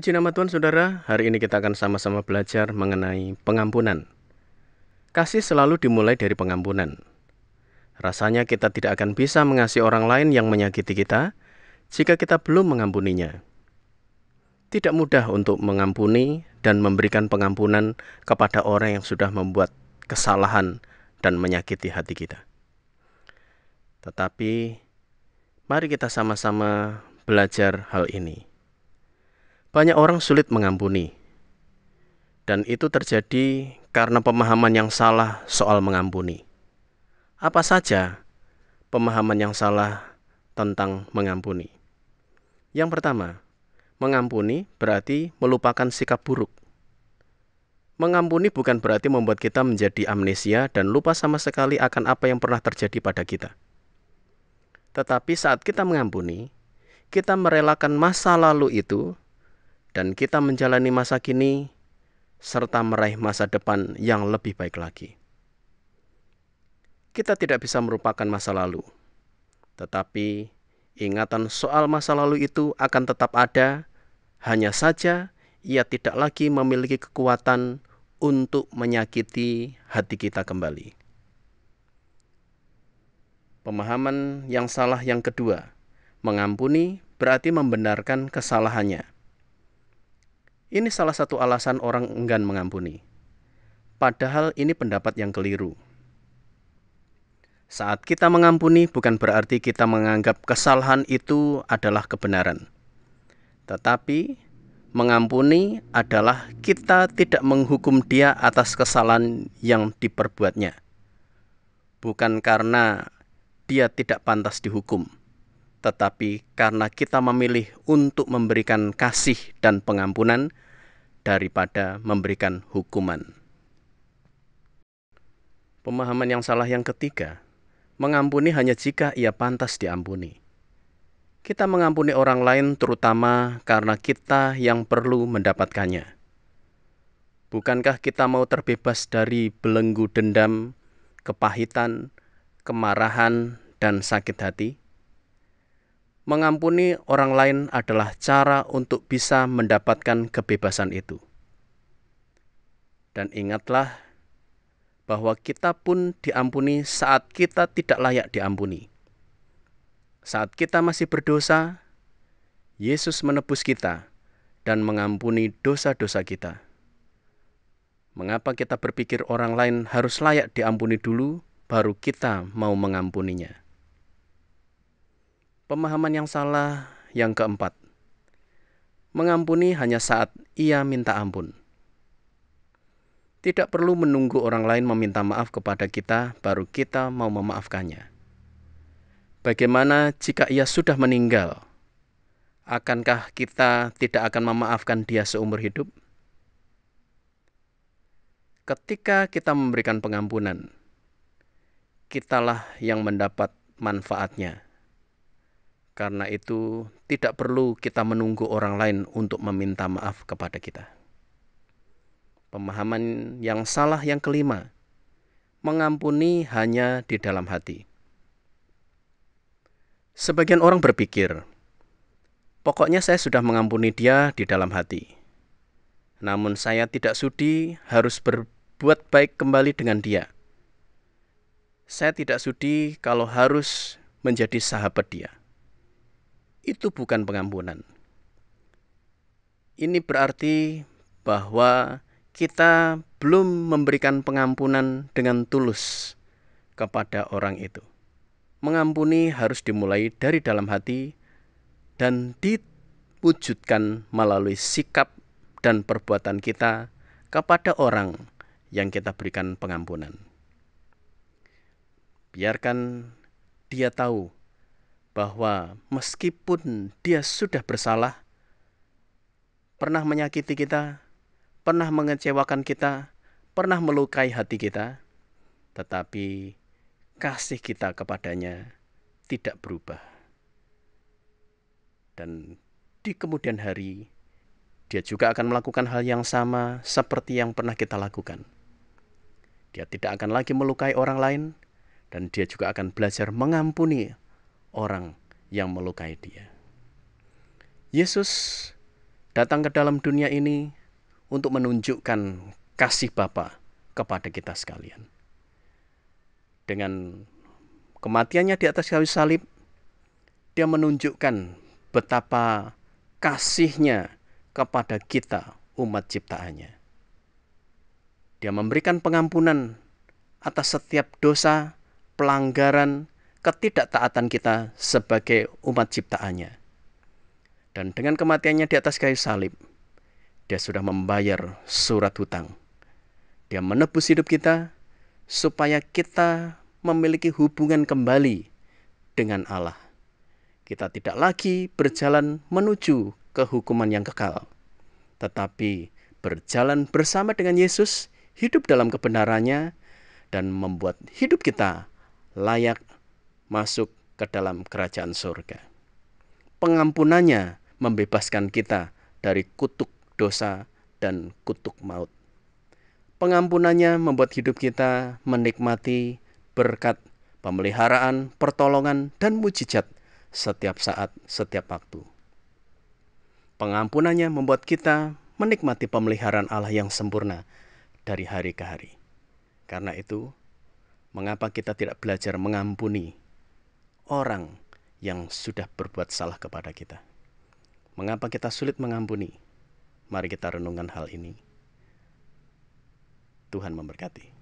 Puji nama Tuhan saudara, hari ini kita akan sama-sama belajar mengenai pengampunan. Kasih selalu dimulai dari pengampunan. Rasanya kita tidak akan bisa mengasihi orang lain yang menyakiti kita jika kita belum mengampuninya. Tidak mudah untuk mengampuni dan memberikan pengampunan kepada orang yang sudah membuat kesalahan dan menyakiti hati kita. Tetapi, mari kita sama-sama belajar hal ini. Banyak orang sulit mengampuni, dan itu terjadi karena pemahaman yang salah soal mengampuni. Apa saja pemahaman yang salah tentang mengampuni? Yang pertama, mengampuni berarti melupakan sikap buruk. Mengampuni bukan berarti membuat kita menjadi amnesia dan lupa sama sekali akan apa yang pernah terjadi pada kita. Tetapi saat kita mengampuni, kita merelakan masa lalu itu dan kita menjalani masa kini serta meraih masa depan yang lebih baik lagi. Kita tidak bisa merupakan masa lalu, tetapi ingatan soal masa lalu itu akan tetap ada, hanya saja ia tidak lagi memiliki kekuatan untuk menyakiti hati kita kembali. Pemahaman yang salah yang kedua, mengampuni berarti membenarkan kesalahannya. Ini salah satu alasan orang enggan mengampuni. Padahal ini pendapat yang keliru. Saat kita mengampuni bukan berarti kita menganggap kesalahan itu adalah kebenaran. Tetapi mengampuni adalah kita tidak menghukum dia atas kesalahan yang diperbuatnya. Bukan karena dia tidak pantas dihukum, tetapi karena kita memilih untuk memberikan kasih dan pengampunan daripada memberikan hukuman. Pemahaman yang salah yang ketiga, mengampuni hanya jika ia pantas diampuni. Kita mengampuni orang lain terutama karena kita yang perlu mendapatkannya. Bukankah kita mau terbebas dari belenggu dendam, kepahitan, kemarahan, dan sakit hati? Mengampuni orang lain adalah cara untuk bisa mendapatkan kebebasan itu. Dan ingatlah bahwa kita pun diampuni saat kita tidak layak diampuni. Saat kita masih berdosa, Yesus menebus kita dan mengampuni dosa-dosa kita. Mengapa kita berpikir orang lain harus layak diampuni dulu, baru kita mau mengampuninya? Pemahaman yang salah yang keempat, mengampuni hanya saat ia minta ampun. Tidak perlu menunggu orang lain meminta maaf kepada kita, baru kita mau memaafkannya. Bagaimana jika ia sudah meninggal? Akankah kita tidak akan memaafkan dia seumur hidup? Ketika kita memberikan pengampunan, kitalah yang mendapat manfaatnya. Karena itu, tidak perlu kita menunggu orang lain untuk meminta maaf kepada kita. Pemahaman yang salah yang kelima, mengampuni hanya di dalam hati. Sebagian orang berpikir, pokoknya saya sudah mengampuni dia di dalam hati. Namun saya tidak sudi harus berbuat baik kembali dengan dia. Saya tidak sudi kalau harus menjadi sahabat dia. Itu bukan pengampunan. Ini berarti bahwa kita belum memberikan pengampunan dengan tulus kepada orang itu. Mengampuni harus dimulai dari dalam hati dan diwujudkan melalui sikap dan perbuatan kita kepada orang yang kita berikan pengampunan. Biarkan dia tahu bahwa meskipun dia sudah bersalah, pernah menyakiti kita, pernah mengecewakan kita, pernah melukai hati kita, tetapi kasih kita kepadanya tidak berubah. Dan di kemudian hari, dia juga akan melakukan hal yang sama seperti yang pernah kita lakukan. Dia tidak akan lagi melukai orang lain, dan dia juga akan belajar mengampuni orang yang melukai dia. Yesus datang ke dalam dunia ini untuk menunjukkan kasih Bapa kepada kita sekalian. Dengan kematiannya di atas kayu salib, dia menunjukkan betapa kasihnya kepada kita, umat ciptaannya. Dia memberikan pengampunan atas setiap dosa, pelanggaran, ketidaktaatan kita sebagai umat ciptaannya. Dan dengan kematiannya di atas kayu salib, dia sudah membayar surat hutang. Dia menebus hidup kita supaya kita memiliki hubungan kembali dengan Allah. Kita tidak lagi berjalan menuju ke hukuman yang kekal, tetapi berjalan bersama dengan Yesus, hidup dalam kebenarannya, dan membuat hidup kita layak masuk ke dalam kerajaan surga. Pengampunannya membebaskan kita dari kutuk dosa dan kutuk maut. Pengampunannya membuat hidup kita menikmati berkat, pemeliharaan, pertolongan, dan mujizat setiap saat, setiap waktu. Pengampunannya membuat kita menikmati pemeliharaan Allah yang sempurna dari hari ke hari. Karena itu, mengapa kita tidak belajar mengampuni orang yang sudah berbuat salah kepada kita? Mengapa kita sulit mengampuni? Mari kita renungkan hal ini. Tuhan memberkati.